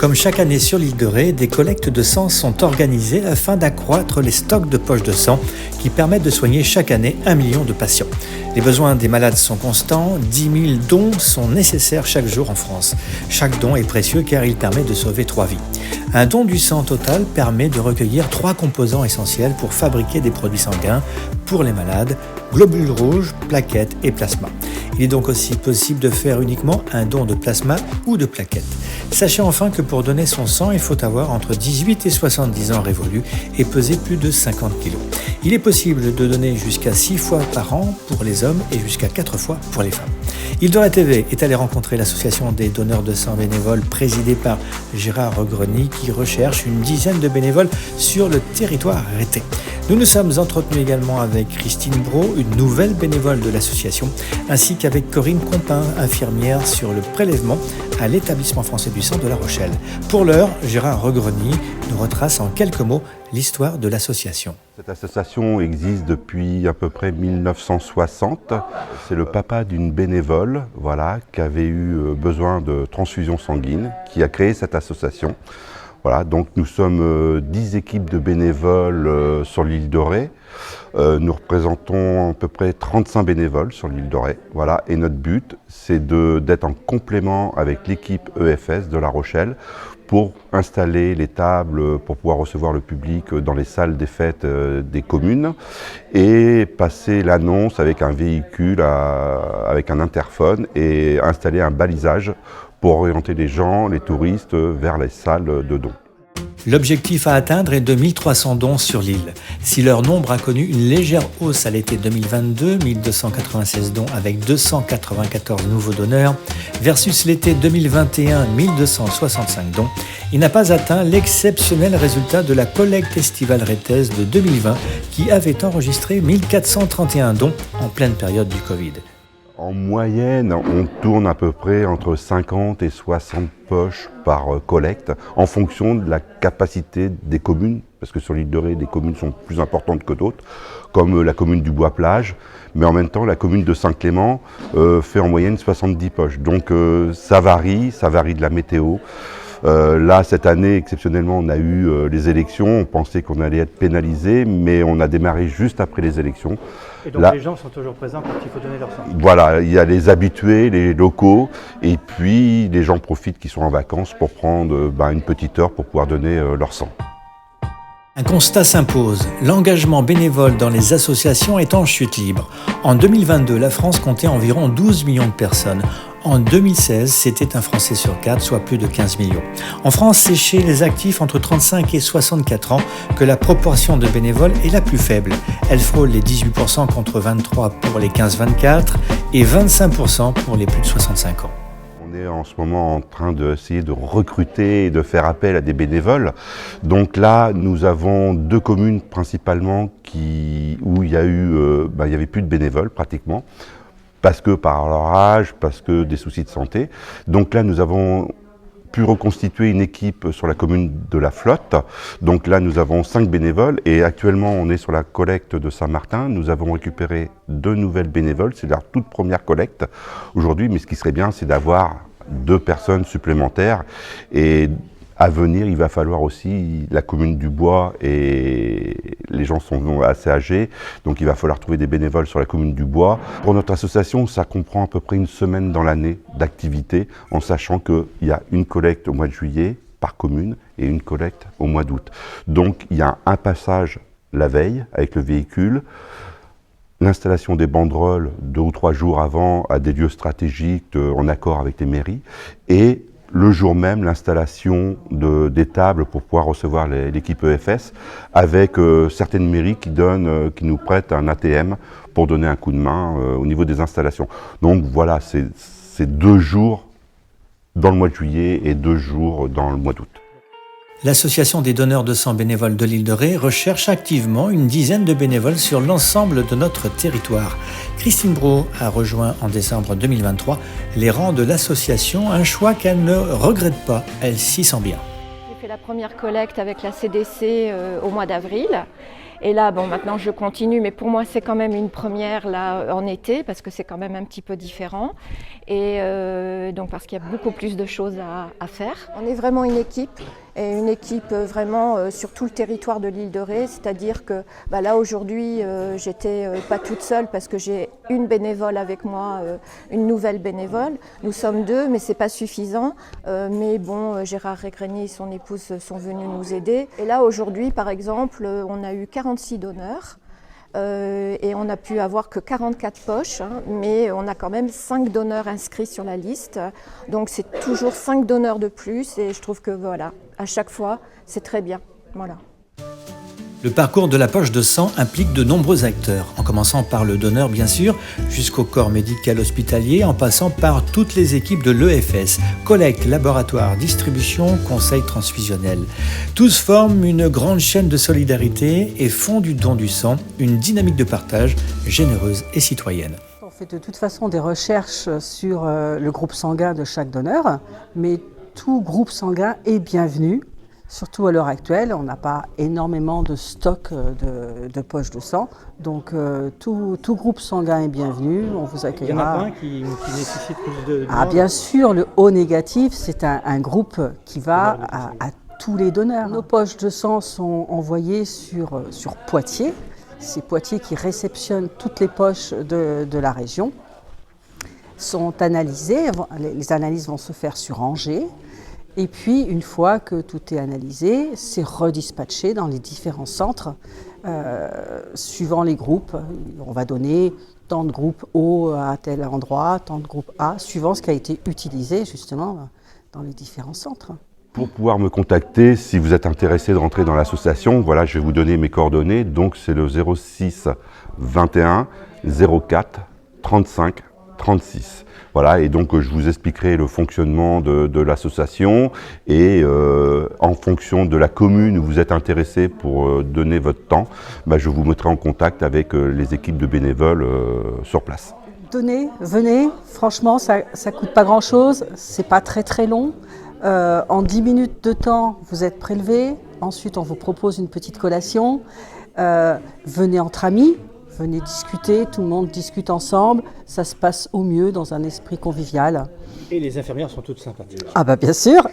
Comme chaque année sur l'île de Ré, des collectes de sang sont organisées afin d'accroître les stocks de poches de sang qui permettent de soigner chaque année 1 million de patients. Les besoins des malades sont constants, 10 000 dons sont nécessaires chaque jour en France. Chaque don est précieux car il permet de sauver 3 vies. Un don du sang total permet de recueillir 3 composants essentiels pour fabriquer des produits sanguins pour les malades, globules rouges, plaquettes et plasma. Il est donc aussi possible de faire uniquement un don de plasma ou de plaquettes. Sachez enfin que pour donner son sang, il faut avoir entre 18 et 70 ans révolus et peser plus de 50 kg. Il est possible de donner jusqu'à 6 fois par an pour les hommes et jusqu'à 4 fois pour les femmes. Île de Ré TV est allé rencontrer l'association des donneurs de sang bénévoles présidée par Gérard Regreny qui recherche une dizaine de bénévoles sur le territoire arrêté. Nous nous sommes entretenus également avec Christine Brault, une nouvelle bénévole de l'association, ainsi qu'avec Corinne Compin, infirmière sur le prélèvement à l'établissement français du sang de La Rochelle. Pour l'heure, Gérard Regreny nous retrace en quelques mots l'histoire de l'association. Cette association existe depuis à peu près 1960. C'est le papa d'une bénévole qui avait eu besoin de transfusion sanguine, qui a créé cette association. Donc nous sommes 10 équipes de bénévoles sur l'île de Ré. Nous représentons à peu près 35 bénévoles sur l'île de Ré. Et notre but, c'est d'être en complément avec l'équipe EFS de La Rochelle pour installer les tables, pour pouvoir recevoir le public dans les salles des fêtes des communes et passer l'annonce avec un véhicule, avec un interphone et installer un balisage pour orienter les gens, les touristes, vers les salles de dons. L'objectif à atteindre est de 1300 dons sur l'île. Si leur nombre a connu une légère hausse à l'été 2022, 1296 dons avec 294 nouveaux donneurs, versus l'été 2021, 1265 dons, il n'a pas atteint l'exceptionnel résultat de la collecte estivale rétaise de 2020 qui avait enregistré 1431 dons en pleine période du Covid. En moyenne, on tourne à peu près entre 50 et 60 poches par collecte en fonction de la capacité des communes, parce que sur l'île de Ré, des communes sont plus importantes que d'autres, comme la commune du Bois-Plage, mais en même temps, la commune de Saint-Clément fait en moyenne 70 poches. Donc ça varie de la météo. Là, cette année, exceptionnellement, on a eu les élections. On pensait qu'on allait être pénalisé, mais on a démarré juste après les élections. Et donc les gens sont toujours présents quand il faut donner leur sang. Il y a les habitués, les locaux, et puis les gens profitent qui sont en vacances pour prendre une petite heure pour pouvoir donner leur sang. Un constat s'impose, l'engagement bénévole dans les associations est en chute libre. En 2022, la France comptait environ 12 millions de personnes. En 2016, c'était un Français sur 4, soit plus de 15 millions. En France, c'est chez les actifs entre 35 et 64 ans que la proportion de bénévoles est la plus faible. Elle frôle les 18% contre 23% pour les 15-24 et 25% pour les plus de 65 ans. On est en ce moment en train d'essayer de recruter et de faire appel à des bénévoles. Donc là, nous avons 2 communes principalement où il y avait plus de bénévoles pratiquement, parce que par leur âge, parce que des soucis de santé. Donc là, nous avons pu reconstituer une équipe sur la commune de La Flotte. Donc là, nous avons 5 bénévoles et actuellement, on est sur la collecte de Saint-Martin. Nous avons récupéré 2 nouvelles bénévoles. C'est leur toute première collecte aujourd'hui, mais ce qui serait bien, c'est d'avoir 2 personnes supplémentaires. Et à venir, il va falloir aussi la commune du Bois, et les gens sont assez âgés, donc il va falloir trouver des bénévoles sur la commune du Bois. Pour notre association, ça comprend à peu près une semaine dans l'année d'activité, en sachant qu'il y a une collecte au mois de juillet par commune et une collecte au mois d'août. Donc il y a un passage la veille avec le véhicule, l'installation des banderoles 2 ou 3 jours avant à des lieux stratégiques en accord avec les mairies, et le jour même, l'installation des tables pour pouvoir recevoir l'équipe EFS avec certaines mairies qui nous prêtent un ATM pour donner un coup de main au niveau des installations. Donc voilà, c'est 2 jours dans le mois de juillet et 2 jours dans le mois d'août. L'association des donneurs de sang bénévoles de l'île de Ré recherche activement une dizaine de bénévoles sur l'ensemble de notre territoire. Christine Brault a rejoint en décembre 2023 les rangs de l'association, un choix qu'elle ne regrette pas, elle s'y sent bien. J'ai fait la première collecte avec la CDC au mois d'avril Et là, bon, maintenant je continue, mais pour moi c'est quand même une première là en été parce que c'est quand même un petit peu différent. Et donc parce qu'il y a beaucoup plus de choses à faire. On est vraiment une équipe. Et une équipe vraiment sur tout le territoire de l'île de Ré, c'est-à-dire que là aujourd'hui j'étais pas toute seule parce que j'ai une bénévole avec moi, une nouvelle bénévole. Nous sommes 2 mais c'est pas suffisant. Mais bon, Gérard Régrenier et son épouse sont venus nous aider. Et là aujourd'hui par exemple, on a eu 46 donneurs. Et on n'a pu avoir que 44 poches, mais on a quand même 5 donneurs inscrits sur la liste. Donc c'est toujours 5 donneurs de plus et je trouve que voilà, à chaque fois, c'est très bien. Voilà. Le parcours de la poche de sang implique de nombreux acteurs, en commençant par le donneur bien sûr, jusqu'au corps médical hospitalier, en passant par toutes les équipes de l'EFS, collecte, laboratoire, distribution, conseil transfusionnel. Tous forment une grande chaîne de solidarité et font du don du sang une dynamique de partage généreuse et citoyenne. On fait de toute façon des recherches sur le groupe sanguin de chaque donneur, mais tout groupe sanguin est bienvenu. Surtout à l'heure actuelle, on n'a pas énormément de stock de poches de sang, donc tout groupe sanguin est bienvenu, on vous accueillera. Il y en a un qui nécessite plus de... Ah bien sûr, le O négatif, c'est un groupe qui va à tous les donneurs. Nos poches de sang sont envoyées sur Poitiers, c'est Poitiers qui réceptionne toutes les poches de la région, sont analysées, les analyses vont se faire sur Angers. Et puis, une fois que tout est analysé, c'est redispatché dans les différents centres, suivant les groupes. On va donner tant de groupes O à tel endroit, tant de groupes A, suivant ce qui a été utilisé justement dans les différents centres. Pour pouvoir me contacter, si vous êtes intéressé de rentrer dans l'association, voilà, je vais vous donner mes coordonnées. Donc, c'est le 06 21 04 35 36. Voilà, et donc je vous expliquerai le fonctionnement de l'association et en fonction de la commune où vous êtes intéressé pour donner votre temps, je vous mettrai en contact avec les équipes de bénévoles sur place. Donnez, venez, franchement ça coûte pas grand chose, c'est pas très long. En 10 minutes de temps, vous êtes prélevé, ensuite on vous propose une petite collation, venez entre amis. Venez discuter, tout le monde discute ensemble, ça se passe au mieux dans un esprit convivial. Et les infirmières sont toutes sympathiques. Ah bah bien sûr.